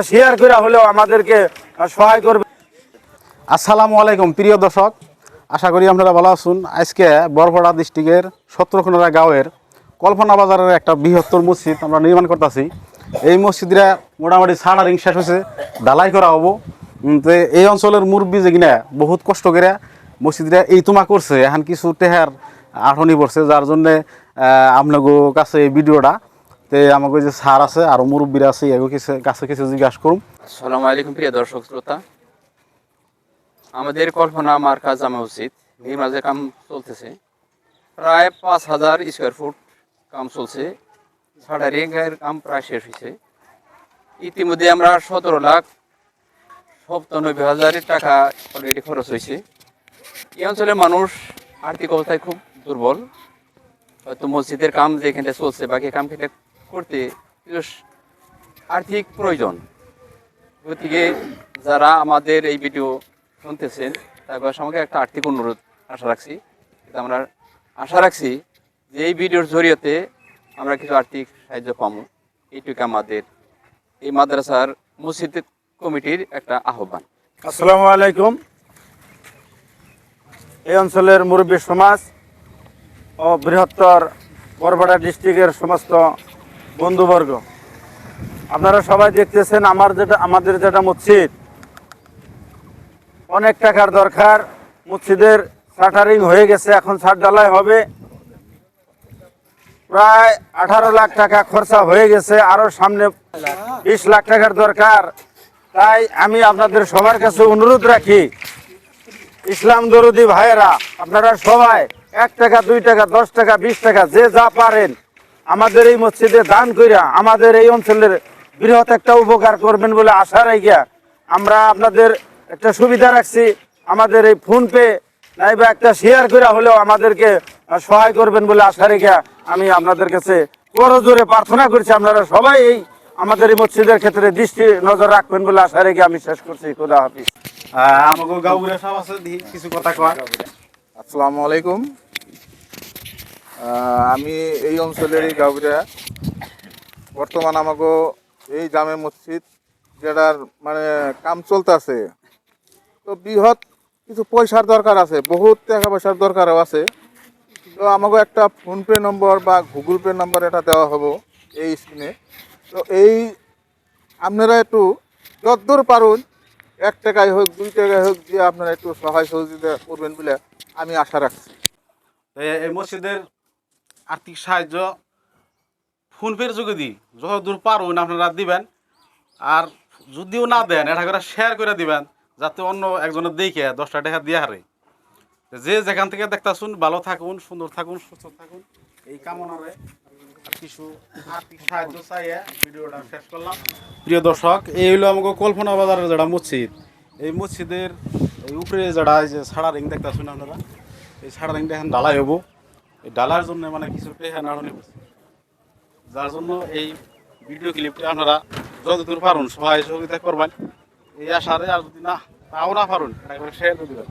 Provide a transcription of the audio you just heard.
Share করে হলেও আমাদেরকে সহায় করবে। আসসালামু আলাইকুম প্রিয় দর্শক, আশা করি আপনারা ভালো আছেন। আজকে বরপড়া ডিস্ট্রিক্টের সত্রখোনা গাঁয়ের কল্পনা বাজারের একটা বৃহত্তর মসজিদ আমরা নির্মাণ করতেছি। এই মসজিদটা মোটামুটি সাড়া রিং শেষ হয়েছে, ঢালাই করা হবো। তো এই অঞ্চলের মুরব্বী যে কিনা বহুত কষ্ট করে মসজিদটা এই তোমা করছে, এখন কিছু টেহার আঠনি পড়ছে, যার জন্যে আপনাদের কাছে এই ভিডিওটা। তো আমাকে যে স্যার আছে আরও মুরব্বীরা আছে এগুলো কাছে কিছু জিজ্ঞাসা করুন। আসসালামু আলাইকুম প্রিয় দর্শক শ্রোতা, আমাদের কল্পনা মার্কাজ জামে মসজিদ নির্মাণের কাম চলতেছে। প্রায় 5,000 স্কোয়ার ফুট কাম চলছে। সাড়া রেঙ্গের কাম প্রায় শেষ হয়েছে। ইতিমধ্যে আমরা 17,97,000 টাকা অলরেডি খরচ হয়েছে। এই অঞ্চলের মানুষ আর্থিক অবস্থায় খুব দুর্বল। হয়তো মসজিদের কাম যেখানে চলছে বাকি কাম করতে আর্থিক প্রয়োজন। গতিকে যারা আমাদের এই ভিডিও শুনতেছেন তাদের সঙ্গে একটা আর্থিক অনুরোধ আশা রাখছি। আমরা আশা রাখছি যে এই ভিডিওর জরিয়তে আমরা কিছু আর্থিক সাহায্য পাবো। এইটুকু আমাদের এই মাদ্রাসার মসজিদ কমিটির একটা আহ্বান। আসসালামু আলাইকুম। এই অঞ্চলের মুরব্বী সমাজ ও বৃহত্তর বরপড়া ডিস্ট্রিক্টের সমস্ত বন্ধুবর্গ, আপনারা সবাই দেখতেছেন আমাদের যেটা মসজিদ, অনেক টাকার দরকার। মসজিদের শাটারিং হয়ে গেছে, এখন ছাদ ঢালাই হবে। প্রায় 18 লাখ টাকা খরচা হয়ে গেছে, আরো সামনে 20 লাখ টাকার দরকার। তাই আমি আপনাদের সবার কাছে অনুরোধ রাখি, ইসলাম দরদি ভাইয়েরা, আপনারা সবাই 1 টাকা 2 টাকা 10 টাকা 20 টাকা যে যা পারেন আমাদের এই মসজিদে দান কইরা আমাদের এই অঞ্চলের বৃহৎ একটা উপকার করবেন বলে আশা রাখিয়া আমরা আপনাদের একটা সুবিধা রাখছি। আমাদের এই ফোনপে নাইবা একটা শেয়ার করে হলেও আমাদেরকে সহায় করবেন বলে আশা রেখে আমি আপনাদের কাছে করজোরে প্রার্থনা করছি, আপনারা সবাই এই আমাদের এই মসজিদের ক্ষেত্রে দৃষ্টি নজর রাখবেন বলে আশা রেখে আমি শেষ করছি। খোদা হাফিজ। আমাকে গাঁওগুলো সব আছে, কিছু কথা কয়। আসসালামু আলাইকুম। আমি এই অঞ্চলের এই গাঁওটা বর্তমান আমাকে এই জামে মসজিদ যেটার মানে কাম চলতেছে, তো বৃহৎ কিছু পয়সার দরকার আছে, বহুত টাকা পয়সার দরকারও আছে। তো আমাকে একটা ফোনপে নম্বর বা গুগল পে নম্বর এটা দেওয়া হবো এই স্ক্রিনে। তো এই আপনারা একটু যতদূর পারুন, 1 টাকায় হোক 2 টাকায় হোক, দিয়ে আপনারা একটু সহায় সহযোগিতা করবেন বলে আমি আশা রাখছি। এই মসজিদের আর্থিক সাহায্য ফোনপের যোগে দিই, যতদূর পারুন আপনারা দিবেন। আর যদিও না দেন, এটা করে শেয়ার করে দিবেন, যাতে অন্য একজনের দেখে 10টা টাকা দিয়ে হারে। যে যেখান থেকে দেখতেছুন, ভালো থাকুন, সুন্দর থাকুন, সুস্থ থাকুন, এই কামনারে আর কিছু আর্থিক সাহায্য চাইয়ে ভিডিওটা শেষ করলাম। প্রিয় দর্শক, এই হলো আমাকে কল্পনা বাজারের যেটা মসজিদ। এই মসজিদের এই উপরে যেটা যে সাড়া রিং দেখতেছুন আপনারা, এই সাড়া রিংটা এখন ঢালাই হবো। এই ডালার জন্য মানে কিছু টেহা নাড়নি করছে, যার জন্য এই ভিডিও ক্লিপটা আপনারা যতদূর পারুন সহায় সহযোগিতা করবেন এই আশারে। আর যদি না তাও না পারুন, এটা করে শেয়ার করে দেবেন।